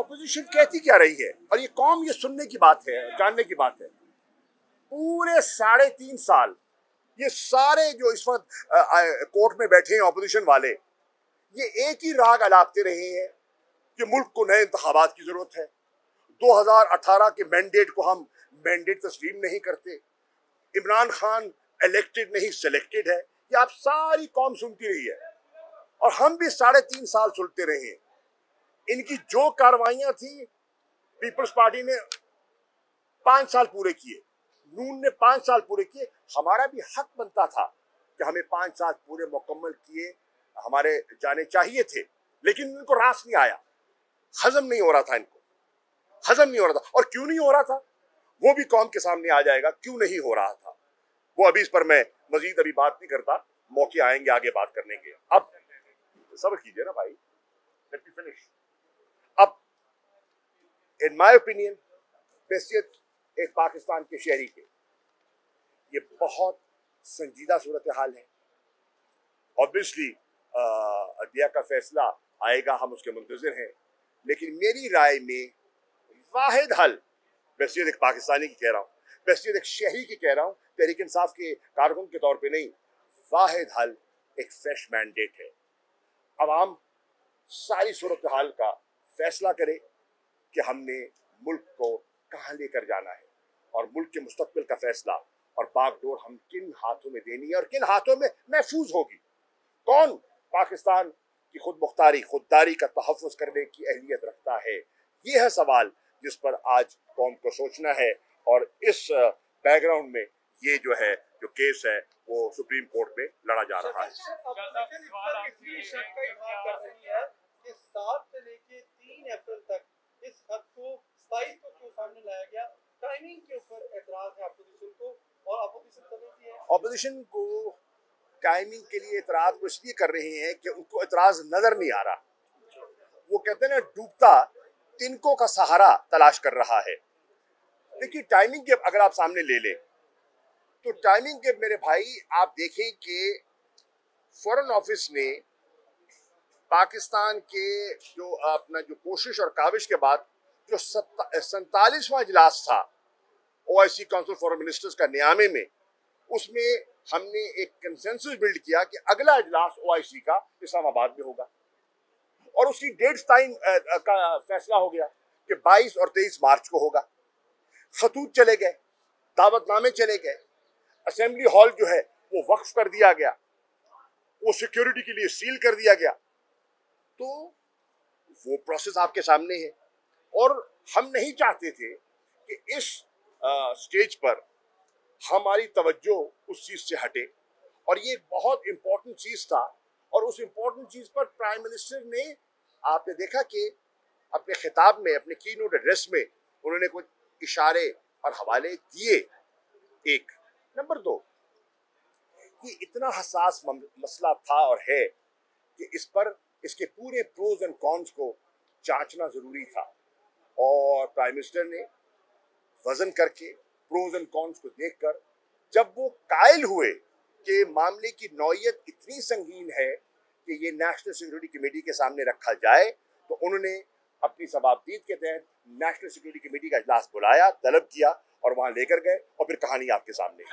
Opposition कहती क्या रही है, और ये कौम ये सुनने की बात है, जानने की बात है। पूरे 3.5 साल ये सारे जो इस वक्त कोर्ट में बैठे हैं अपोजिशन वाले, ये एक ही राग अलापते रहे हैं कि मुल्क को नए इंतखाबात की जरूरत है। 2018 के मैंडेट को हम मैंडेट तस्लीम नहीं करते। इमरान खान इलेक्टेड नहीं सिलेक्टेड है। ये आप सारी कौम सुनती रही है और हम भी 3.5 साल सुनते रहे हैं। इनकी जो कार्रवाइयां थी, पीपल्स पार्टी ने 5 साल पूरे किए, नून ने 5 साल पूरे किए। हमारा भी हक बनता था कि हमें 5 साल पूरे मुकम्मल किए हमारे जाने चाहिए थे, लेकिन इनको रास नहीं आया, हजम नहीं हो रहा था, इनको हजम नहीं हो रहा था। और क्यों नहीं हो रहा था वो भी कौम के सामने आ जाएगा, क्यों नहीं हो रहा था वो। अभी इस पर मैं मजीद अभी बात नहीं करता, मौके आएंगे आगे बात करने के। अब सब्र कीजिए ना भाई, लेट मी फिनिश। अब इन माय ओपिनियन हैसियत एक पाकिस्तान के शहरी के, ये बहुत संजीदा सूरत हाल है। ऑब्वियसली अदलिया का फैसला आएगा, हम उसके मुंतज़िर हैं, लेकिन मेरी राय में वाहिद हल, हैसियत एक पाकिस्तानी की कह रहा हूँ, हैसियत एक शहरी की कह रहा हूँ, तहरीक इंसाफ के कारकुन के तौर पे नहीं, वाहिद हल एक फ्रेश मैंडेट है। अवाम सारी सूरत हाल का फैसला करे कि हमने मुल्क को कहाँ लेकर जाना है, और मुल्क के मुस्तकबिल का फैसला और बागडोर हम किन हाथों में देनी है और किन हाथों में महफूज होगी। कौन पाकिस्तान की खुद मुख्तारी खुददारी का तहफ़्फ़ुज़ करने की अहलियत रखता है, ये है सवाल जिस पर आज कौम को सोचना है। और इस बैकग्राउंड में ये जो केस है वो सुप्रीम कोर्ट में लड़ा जा रहा है। 7 से लेके 3 अप्रैल तक इस हद को 27 को क्यों सामने लाया गया? टाइमिंग के ऊपर एतराज है अपोजिशन को, और अपोजिशन समझती है अपोजिशन को टाइमिंग के लिए एतराज वो इसलिए कर रहे हैं कि उनको एतराज नजर नहीं आ रहा। वो कहते हैं ना, डूबता तिनकों का सहारा तलाश कर रहा है। देखिए, टाइमिंग के अगर आप सामने ले लें तो टाइमिंग के मेरे भाई आप देखें कि फॉरेन ऑफिस ने पाकिस्तान के जो कोशिश और काविश के बाद जो 47वां इजलास था OIC काउंसिल फॉरेन मिनिस्टर्स का नियामे में, उसमें हमने एक कंसेंसस बिल्ड किया कि अगला इजलास OIC का इस्लामाबाद में होगा, और उसकी डेट्स का फैसला हो गया कि 22 और 23 मार्च को होगा। खतूत चले गए, दावतनामे चले गए, असेंबली हॉल जो है वो वक्फ कर दिया गया, वो सिक्योरिटी के लिए सील कर दिया गया। तो वो प्रोसेस आपके सामने है, और हम नहीं चाहते थे कि इस स्टेज पर हमारी तवज्जो उस चीज से हटे, और ये एक बहुत इंपॉर्टेंट चीज था। और उस इंपॉर्टेंट चीज पर प्राइम मिनिस्टर ने, आपने देखा कि अपने खिताब में, अपने की नोट एड्रेस में उन्होंने कुछ इशारे और हवाले दिए। एक नंबर 2, ये इतना हसास मसला था और है कि इस पर इसके पूरे प्रोज एंड कॉन्स को जांचना जरूरी था, और प्राइम मिनिस्टर ने वजन करके प्रोज एंड कॉन्स को देखकर जब वो कायल हुए कि मामले की नौयत इतनी संगीन है कि ये नेशनल सिक्योरिटी कमेटी के सामने रखा जाए, तो उन्होंने अपनी सबाबदीद के तहत नेशनल सिक्योरिटी कमेटी का इजलास बुलाया, तलब किया, और वहां लेकर गए, और फिर कहानी आपके सामने।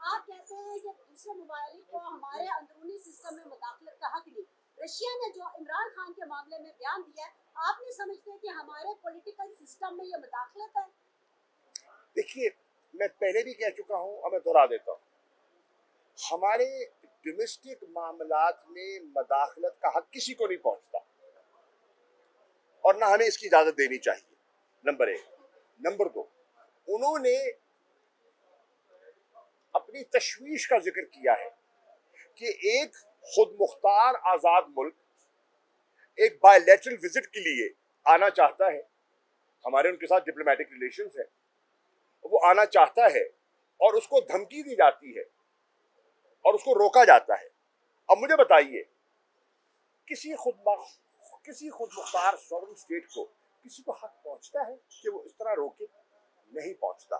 आप कहते हैं कि दूसरे ममालिक को हमारे अंदरूनी सिस्टम में मुदाखलत का हक नहीं। रशिया ने जो इमरान खान के मामले में बयान दिया है, आप नहीं समझते कि हमारे पॉलिटिकल सिस्टम में ये मुदाखलत है? देखिए, मैं पहले भी कह चुका हूं और मैं दोहरा देता हूं, हमारे डोमेस्टिक मामलात में मुदाखलत का हक किसी को नहीं पहुंचता, और ना हमें इसकी इजाजत देनी चाहिए, नंबर 1। नंबर 2, उन्होंने अपनी तशवीश का जिक्र किया है कि एक खुद मुख्तार आजाद मुल्क एक बायलैटरल विजिट के लिए आना चाहता है, हमारे उनके साथ डिप्लोमेटिक रिलेशंस है, वो आना चाहता है, और उसको धमकी दी जाती है और उसको रोका जाता है। अब मुझे बताइए, किसी खुदमुख्तार सॉवरेन स्टेट को किसी को हक पहुंचता है कि वो इस तरह रोके? नहीं पहुंचता।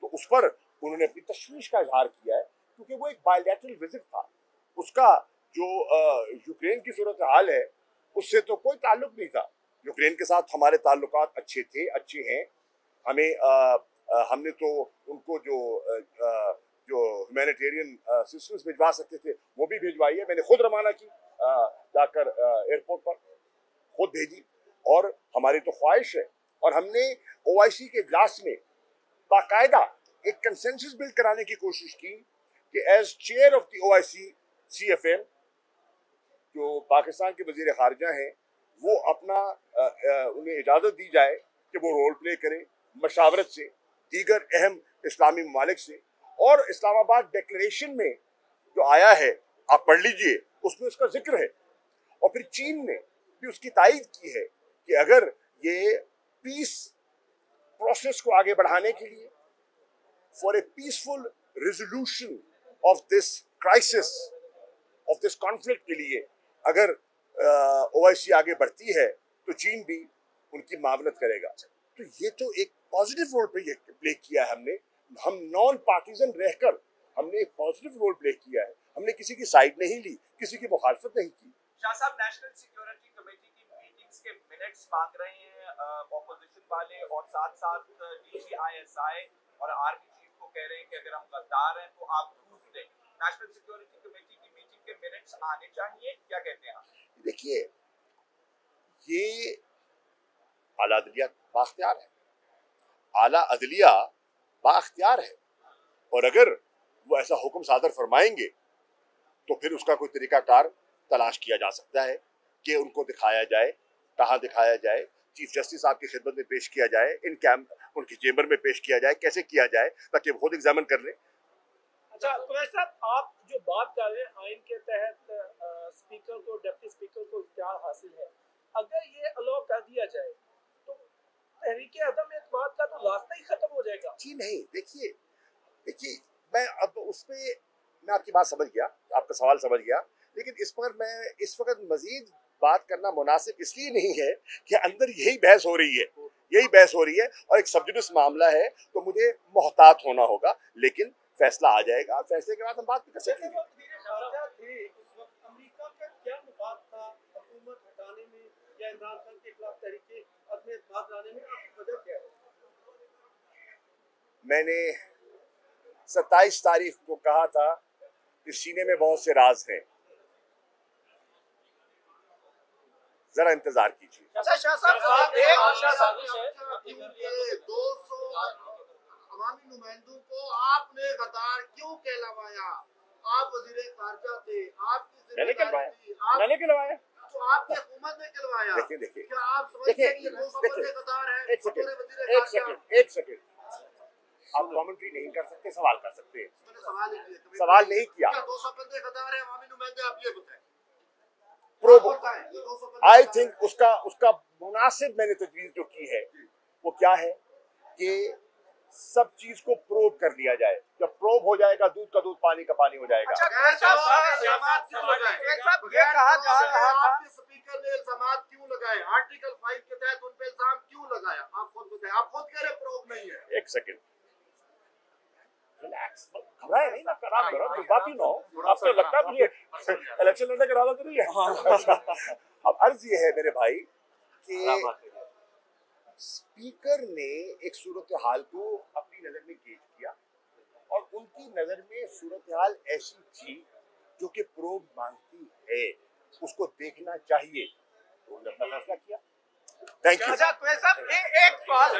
तो उस पर उन्होंने अपनी तशवीश का इजहार किया है, क्योंकि वो एक बायलैटरल विजिट था। उसका जो यूक्रेन की सूरत हाल है उससे तो कोई ताल्लुक नहीं था। यूक्रेन के साथ हमारे ताल्लुकात अच्छे थे, अच्छे हैं। हमने तो उनको जो ह्यूमैनिटेरियन असिस्टेंस भिजवा सकते थे वो भी भिजवाई है। मैंने खुद रवाना की, जाकर एयरपोर्ट पर खुद भेजी। और हमारी तो ख्वाहिश है, और हमने OIC के इजलास में बाकायदा एक कंसेंसस बिल्ड कराने की कोशिश की कि as chair of the OIC CFM जो पाकिस्तान के वजीर खारजा हैं, वो अपना उन्हें इजाज़त दी जाए कि वो रोल प्ले करें मशावरत से दीगर अहम इस्लामी ममालिक से। और इस्लामाबाद डिक्लेरेशन में जो आया है, आप पढ़ लीजिए, उसमें उसका जिक्र है। और फिर चीन ने भी उसकी तायीद की है कि अगर ये पीस प्रोसेस को आगे बढ़ाने के लिए, for a peaceful resolution of this crisis, of this conflict के लिए अगर OIC आगे बढ़ती है तो चीन भी उनकी मावनत करेगा। तो ये तो एक पॉजिटिव रोल प्ले किया है हमने। हम नॉन पार्टीजन रहकर हमने एक पॉजिटिव रोल प्ले किया है। हमने किसी की साइड नहीं ली, किसी की मुखालफत नहीं की। शाह साहब, नेशनल सिक्योरिटी कमेटी की मीटिंग्स के मिनट्स मांग रहे हैं ऑपोजिशन वाले, और साथ साथ DG ISI और आर्मी चीफ को कह रहे हैं कि अगर हम गद्दार हैं तो आप प्रूफ दें। नेशनल सिक्योरिटी कमेटी की मीटिंग के मिनट्स आने चाहिए, क्या कहते हैं आप? देखिए, ये आला अदलिया बाख्तियार है, आला अदलिया बाख्तियार है। और अगर वो ऐसा हुक्म सादर फरमाएंगे तो फिर उसका कोई तरीकाकार तलाश किया जा सकता है कि उनको दिखाया जाए, कहाँ दिखाया जाए, चीफ जस्टिस साहब की खिदमत में पेश किया जाए, इन कैंप उनकी चेंबर में पेश किया जाए, कैसे किया जाए ताकि वो खुद एग्जामिन कर लें। अच्छा कुरैश साहब, आप जो बात कर रहे हैं आइन के तहत स्पीकर को, डिप्टी स्पीकर को इख्तियार हासिल है, अगर ये अलाउ कर दिया जाए तो तहरीक अदम एतमाद का तो रास्ता ही खत्म हो जाएगा। जी नहीं, देखिए मैं अब उसमें मैं आपकी बात समझ गया, आपका सवाल समझ गया, लेकिन इस पर मैं इस वक्त मजीद बात करना मुनासिब इसलिए नहीं है कि अंदर यही बहस हो रही है और एक सबजुडिस मामला है, तो मुझे मोहतात होना होगा। लेकिन फैसला आ जाएगा, फैसले के बाद हम बात भी कर सकेंगे। अमेरिका का क्या मुफाद था हुकूमत हटाने में या इमरान खान के खिलाफ तहरीके अदम एतमाद लाने में? आपकी वजह क्या है? मैंने 27 तारीख को कहा था कि सीने में बहुत से राज हैं, जरा इंतजार कीजिए। अच्छा शाह साहब, ये 200 अवामी नुमाइंदों को आपने गद्दार क्यों कहलवाया? आप वजीर खारजा थे, आपकी मैंने जिम्मेदारी थी, मैंने कहलवाया, तो आपकी हुकूमत ने कहलवाया। देखिए क्या आप समझते हैं कि 200 बंदे गद्दार हैं? एक सेकंड आप कमेंट्री नहीं कर सकते, सवाल कर सकते हैं। मैंने सवाल ही किया, सवाल नहीं किया। क्या 200 बंदे गद्दार हैं अवामी नुमाइंदे? आप ये बताएं। आई थिंक उसका मुनासिब मैंने तजवीज़ जो की है वो क्या है कि सब चीज को प्रोब कर लिया जाए। जब प्रोब हो जाएगा, दूध का दूध, पानी का पानी हो जाएगा। स्पीकर ने इल्जामात क्यों लगाए? आर्टिकल 5 के तहत उन पे इल्जाम क्यों लगाया? आप खुद बताएं। आप खुद कह रहे प्रोब नहीं है। एक सेकंड, रिलैक्स, घबराए नहीं ना, आराम करो, जज्बाती ना हो। आपको लगता है मुझे इलेक्शन लड़ने का इरादा तो नहीं है? अब अर्ज ये है मेरे भाई कि स्पीकर ने एक सूरत हाल को अपनी नजर में गेज किया और उनकी नजर में सूरत हाल ऐसी थी जो कि प्रोब मांगती है, उसको देखना चाहिए, तो उन्होंने अपना फैसला किया। Thank you. एक सवाल